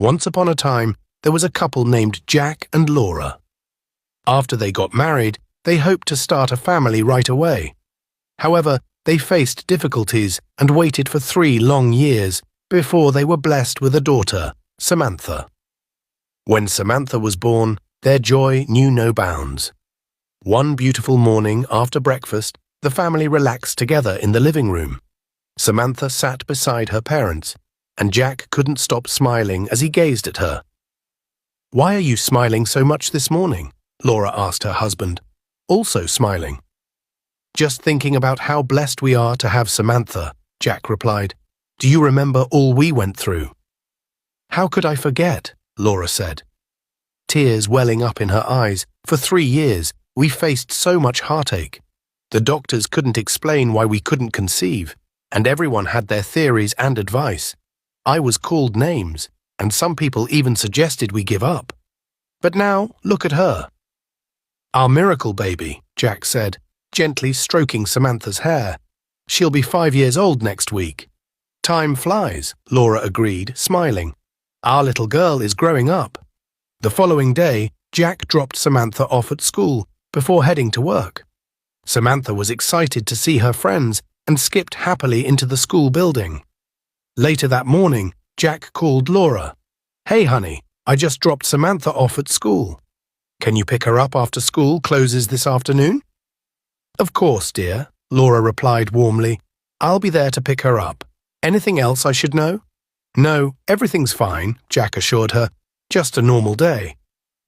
Once upon a time, there was a couple named Jack and Laura. After they got married, they hoped to start a family right away. However, they faced difficulties and waited for 3 long years before they were blessed with a daughter, Samantha. When Samantha was born, their joy knew no bounds. One beautiful morning after breakfast, the family relaxed together in the living room. Samantha sat beside her parents, and Jack couldn't stop smiling as he gazed at her. "Why are you smiling so much this morning?" Laura asked her husband, also smiling. "Just thinking about how blessed we are to have Samantha," Jack replied. "Do you remember all we went through?" "How could I forget?" Laura said. Tears welling up in her eyes. "For 3 years, we faced so much heartache. The doctors couldn't explain why we couldn't conceive, and everyone had their theories and advice. I was called names, and some people even suggested we give up. But now, look at her." "Our miracle baby," Jack said, gently stroking Samantha's hair. "She'll be 5 years old next week." "Time flies," Laura agreed, smiling. "Our little girl is growing up." The following day, Jack dropped Samantha off at school before heading to work. Samantha was excited to see her friends and skipped happily into the school building. Later that morning, Jack called Laura. "Hey, honey, I just dropped Samantha off at school. Can you pick her up after school closes this afternoon?" "Of course, dear," Laura replied warmly. "I'll be there to pick her up. Anything else I should know?" "No, everything's fine," Jack assured her. "Just a normal day.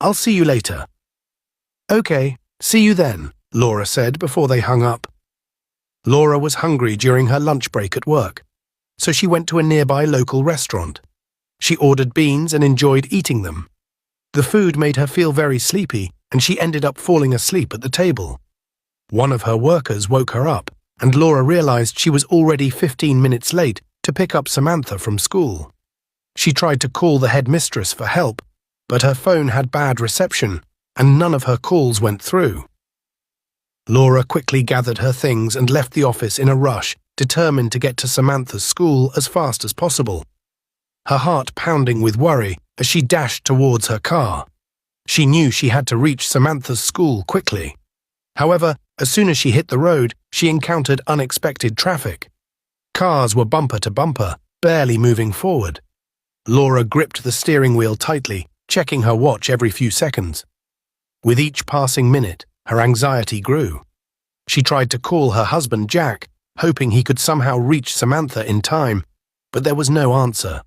I'll see you later." "Okay, see you then," Laura said before they hung up. Laura was hungry during her lunch break at work, so she went to a nearby local restaurant. She ordered beans and enjoyed eating them. The food made her feel very sleepy, and she ended up falling asleep at the table. One of her workers woke her up, and Laura realized she was already 15 minutes late to pick up Samantha from school. She tried to call the headmistress for help, but her phone had bad reception, and none of her calls went through. Laura quickly gathered her things and left the office in a rush, determined to get to Samantha's school as fast as possible. Her heart pounding with worry as she dashed towards her car. She knew she had to reach Samantha's school quickly. However, as soon as she hit the road, she encountered unexpected traffic. Cars were bumper to bumper, barely moving forward. Laura gripped the steering wheel tightly, checking her watch every few seconds. With each passing minute, her anxiety grew. She tried to call her husband Jack, hoping he could somehow reach Samantha in time, but there was no answer.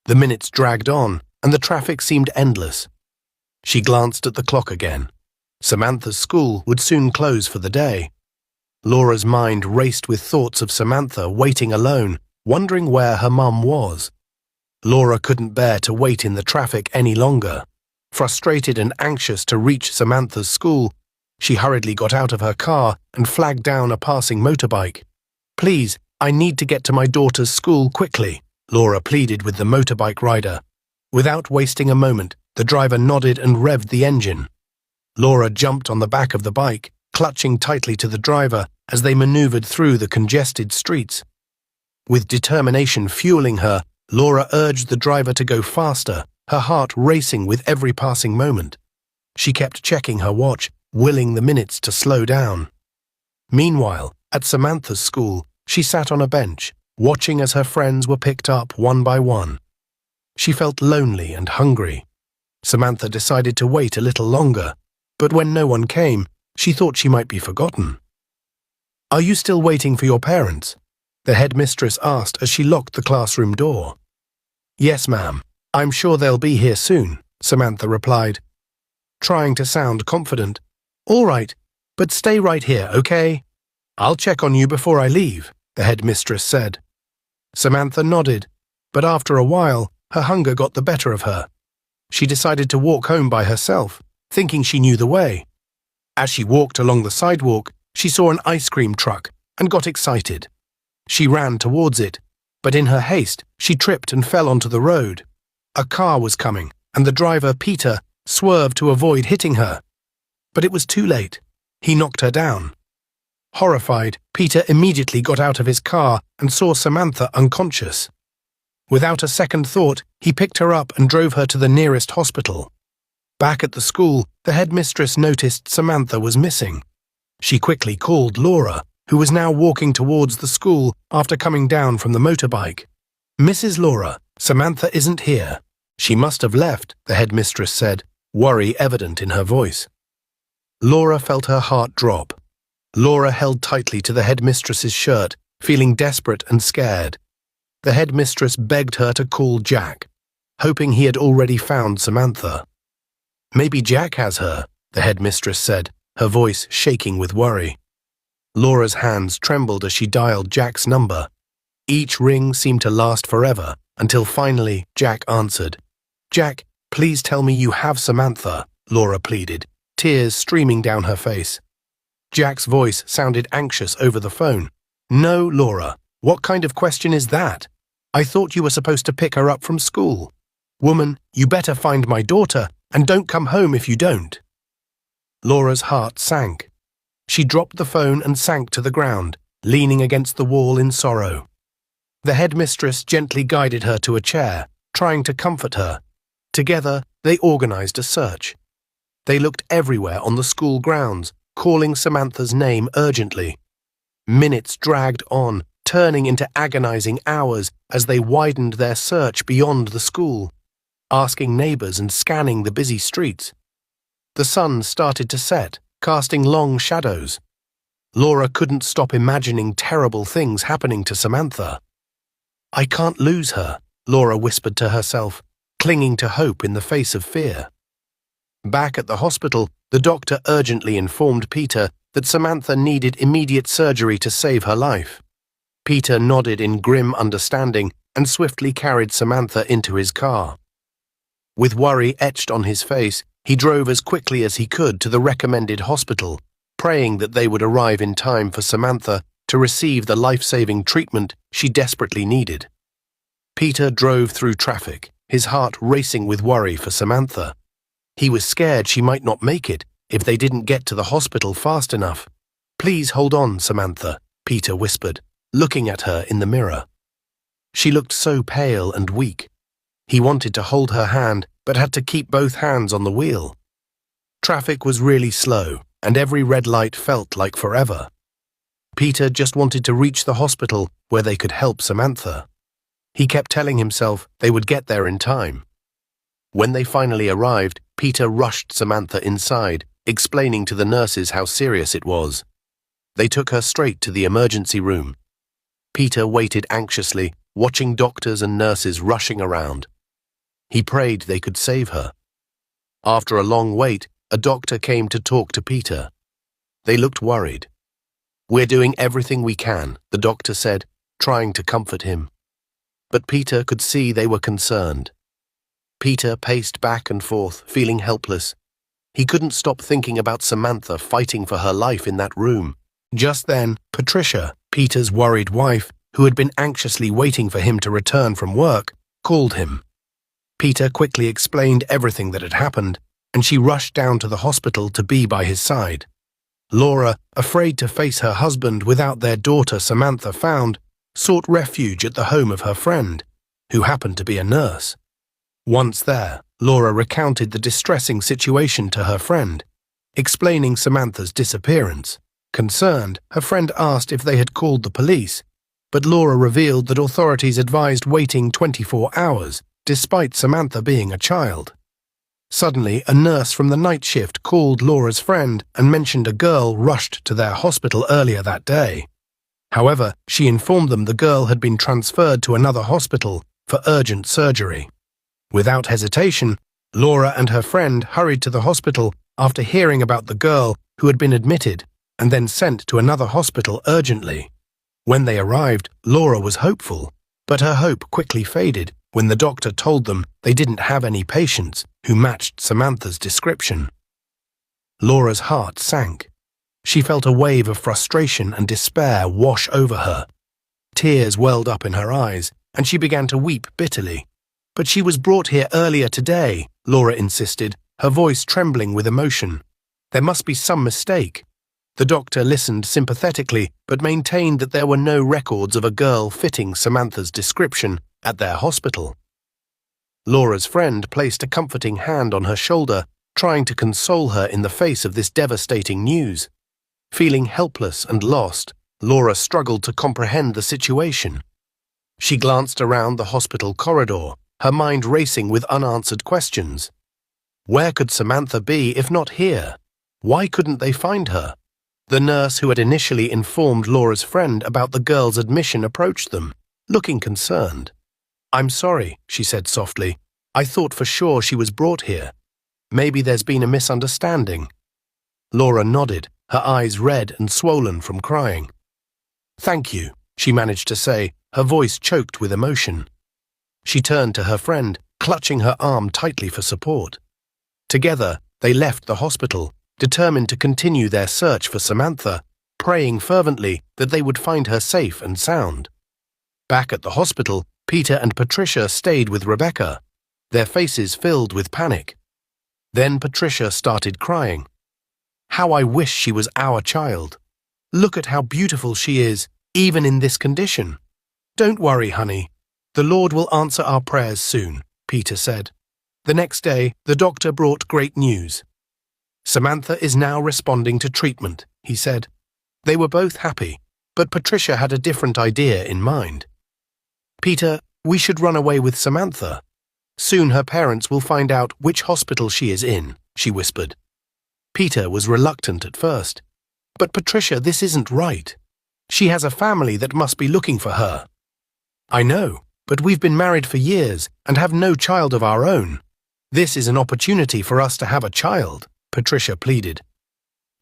The minutes dragged on, and the traffic seemed endless. She glanced at the clock again. Samantha's school would soon close for the day. Laura's mind raced with thoughts of Samantha waiting alone, wondering where her mum was. Laura couldn't bear to wait in the traffic any longer. Frustrated and anxious to reach Samantha's school, she hurriedly got out of her car and flagged down a passing motorbike. "Please, I need to get to my daughter's school quickly," Laura pleaded with the motorbike rider. Without wasting a moment, the driver nodded and revved the engine. Laura jumped on the back of the bike, clutching tightly to the driver as they maneuvered through the congested streets. With determination fueling her, Laura urged the driver to go faster, her heart racing with every passing moment. She kept checking her watch, willing the minutes to slow down. Meanwhile, at Samantha's school, she sat on a bench, watching as her friends were picked up one by one. She felt lonely and hungry. Samantha decided to wait a little longer, but when no one came, she thought she might be forgotten. "Are you still waiting for your parents?" the headmistress asked as she locked the classroom door. "Yes, ma'am. I'm sure they'll be here soon," Samantha replied, trying to sound confident. "All right, but stay right here, okay? I'll check on you before I leave," the headmistress said. Samantha nodded, but after a while, her hunger got the better of her. She decided to walk home by herself, thinking she knew the way. As she walked along the sidewalk, she saw an ice cream truck and got excited. She ran towards it, but in her haste, she tripped and fell onto the road. A car was coming, and the driver, Peter, swerved to avoid hitting her. But it was too late. He knocked her down. Horrified, Peter immediately got out of his car and saw Samantha unconscious. Without a second thought, he picked her up and drove her to the nearest hospital. Back at the school, the headmistress noticed Samantha was missing. She quickly called Laura, who was now walking towards the school after coming down from the motorbike. "Mrs. Laura, Samantha isn't here. She must have left," the headmistress said, worry evident in her voice. Laura felt her heart drop. Laura held tightly to the headmistress's shirt, feeling desperate and scared. The headmistress begged her to call Jack, hoping he had already found Samantha. "Maybe Jack has her," the headmistress said, her voice shaking with worry. Laura's hands trembled as she dialed Jack's number. Each ring seemed to last forever, until finally Jack answered. "Jack, please tell me you have Samantha," Laura pleaded, tears streaming down her face. Jack's voice sounded anxious over the phone. "No, Laura, what kind of question is that? I thought you were supposed to pick her up from school. Woman, you better find my daughter, and don't come home if you don't." Laura's heart sank. She dropped the phone and sank to the ground, leaning against the wall in sorrow. The headmistress gently guided her to a chair, trying to comfort her. Together, they organized a search. They looked everywhere on the school grounds, calling Samantha's name urgently. Minutes dragged on, turning into agonizing hours as they widened their search beyond the school, asking neighbors and scanning the busy streets. The sun started to set, casting long shadows. Laura couldn't stop imagining terrible things happening to Samantha. "I can't lose her," Laura whispered to herself, clinging to hope in the face of fear. Back at the hospital, the doctor urgently informed Peter that Samantha needed immediate surgery to save her life. Peter nodded in grim understanding and swiftly carried Samantha into his car. With worry etched on his face, he drove as quickly as he could to the recommended hospital, praying that they would arrive in time for Samantha to receive the life-saving treatment she desperately needed. Peter drove through traffic, his heart racing with worry for Samantha. He was scared she might not make it if they didn't get to the hospital fast enough. "Please hold on, Samantha," Peter whispered, looking at her in the mirror. She looked so pale and weak. He wanted to hold her hand, but had to keep both hands on the wheel. Traffic was really slow, and every red light felt like forever. Peter just wanted to reach the hospital where they could help Samantha. He kept telling himself they would get there in time. When they finally arrived, Peter rushed Samantha inside, explaining to the nurses how serious it was. They took her straight to the emergency room. Peter waited anxiously, watching doctors and nurses rushing around. He prayed they could save her. After a long wait, a doctor came to talk to Peter. They looked worried. "We're doing everything we can," the doctor said, trying to comfort him. But Peter could see they were concerned. Peter paced back and forth, feeling helpless. He couldn't stop thinking about Samantha fighting for her life in that room. Just then, Patricia, Peter's worried wife, who had been anxiously waiting for him to return from work, called him. Peter quickly explained everything that had happened, and she rushed down to the hospital to be by his side. Laura, afraid to face her husband without their daughter Samantha found, sought refuge at the home of her friend, who happened to be a nurse. Once there, Laura recounted the distressing situation to her friend, explaining Samantha's disappearance. Concerned, her friend asked if they had called the police, but Laura revealed that authorities advised waiting 24 hours, despite Samantha being a child. Suddenly, a nurse from the night shift called Laura's friend and mentioned a girl rushed to their hospital earlier that day. However, she informed them the girl had been transferred to another hospital for urgent surgery. Without hesitation, Laura and her friend hurried to the hospital after hearing about the girl who had been admitted and then sent to another hospital urgently. When they arrived, Laura was hopeful, but her hope quickly faded when the doctor told them they didn't have any patients who matched Samantha's description. Laura's heart sank. She felt a wave of frustration and despair wash over her. Tears welled up in her eyes, and she began to weep bitterly. "But she was brought here earlier today," Laura insisted, her voice trembling with emotion. "There must be some mistake." The doctor listened sympathetically, but maintained that there were no records of a girl fitting Samantha's description at their hospital. Laura's friend placed a comforting hand on her shoulder, trying to console her in the face of this devastating news. Feeling helpless and lost, Laura struggled to comprehend the situation. She glanced around the hospital corridor, her mind racing with unanswered questions. Where could Samantha be if not here? Why couldn't they find her? The nurse who had initially informed Laura's friend about the girl's admission approached them, looking concerned. "I'm sorry," she said softly. "I thought for sure she was brought here. Maybe there's been a misunderstanding." Laura nodded, her eyes red and swollen from crying. "Thank you," she managed to say, her voice choked with emotion. She turned to her friend, clutching her arm tightly for support. Together, they left the hospital, determined to continue their search for Samantha, praying fervently that they would find her safe and sound. Back at the hospital, Peter and Patricia stayed with Rebecca, their faces filled with panic. Then Patricia started crying. "How I wish she was our child. Look at how beautiful she is, even in this condition." "Don't worry, honey. The Lord will answer our prayers soon," Peter said. The next day, the doctor brought great news. "Samantha is now responding to treatment," he said. They were both happy, but Patricia had a different idea in mind. "Peter, we should run away with Samantha. Soon her parents will find out which hospital she is in," she whispered. Peter was reluctant at first. "But Patricia, this isn't right. She has a family that must be looking for her." "I know, but we've been married for years and have no child of our own. This is an opportunity for us to have a child," Patricia pleaded.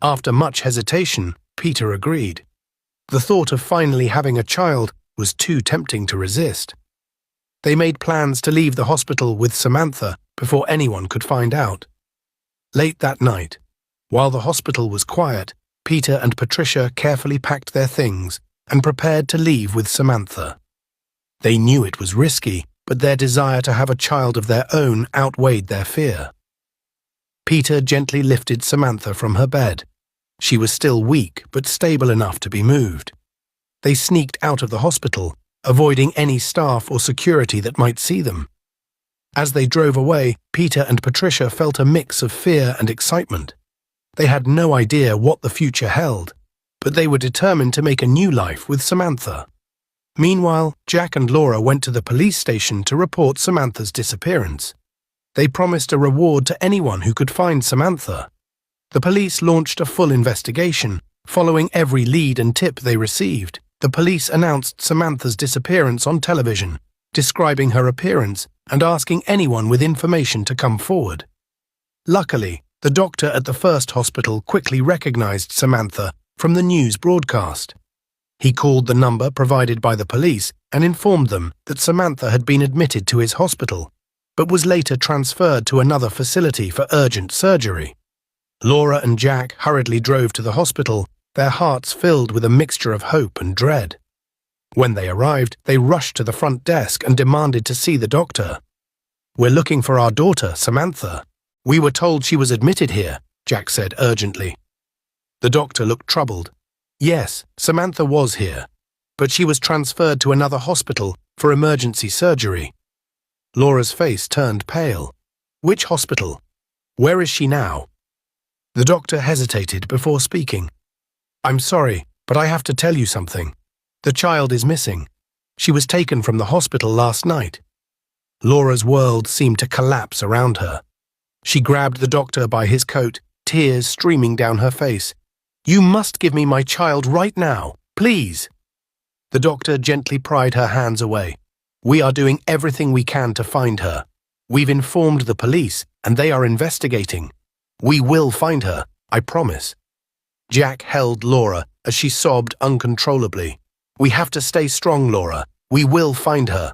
After much hesitation, Peter agreed. The thought of finally having a child was too tempting to resist. They made plans to leave the hospital with Samantha before anyone could find out. Late that night, while the hospital was quiet, Peter and Patricia carefully packed their things and prepared to leave with Samantha. They knew it was risky, but their desire to have a child of their own outweighed their fear. Peter gently lifted Samantha from her bed. She was still weak, but stable enough to be moved. They sneaked out of the hospital, avoiding any staff or security that might see them. As they drove away, Peter and Patricia felt a mix of fear and excitement. They had no idea what the future held, but they were determined to make a new life with Samantha. Meanwhile, Jack and Laura went to the police station to report Samantha's disappearance. They promised a reward to anyone who could find Samantha. The police launched a full investigation, following every lead and tip they received. The police announced Samantha's disappearance on television, describing her appearance and asking anyone with information to come forward. Luckily, the doctor at the first hospital quickly recognized Samantha from the news broadcast. He called the number provided by the police and informed them that Samantha had been admitted to his hospital, but was later transferred to another facility for urgent surgery. Laura and Jack hurriedly drove to the hospital, their hearts filled with a mixture of hope and dread. When they arrived, they rushed to the front desk and demanded to see the doctor. "We're looking for our daughter, Samantha. We were told she was admitted here," Jack said urgently. The doctor looked troubled. "Yes, Samantha was here, but she was transferred to another hospital for emergency surgery." Laura's face turned pale. "Which hospital? Where is she now?" The doctor hesitated before speaking. "I'm sorry, but I have to tell you something. The child is missing. She was taken from the hospital last night." Laura's world seemed to collapse around her. She grabbed the doctor by his coat, tears streaming down her face. "You must give me my child right now, please." The doctor gently pried her hands away. "We are doing everything we can to find her. We've informed the police, and they are investigating. We will find her, I promise." Jack held Laura as she sobbed uncontrollably. "We have to stay strong, Laura. We will find her."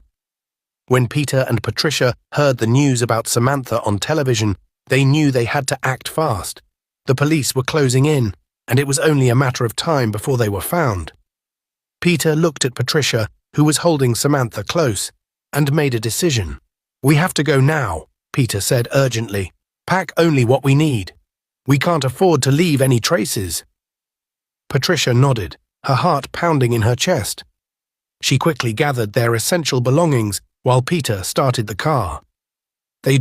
When Peter and Patricia heard the news about Samantha on television, they knew they had to act fast. The police were closing in, and it was only a matter of time before they were found. Peter looked at Patricia, who was holding Samantha close, and made a decision. "We have to go now," Peter said urgently. "Pack only what we need. We can't afford to leave any traces." Patricia nodded, her heart pounding in her chest. She quickly gathered their essential belongings while Peter started the car. They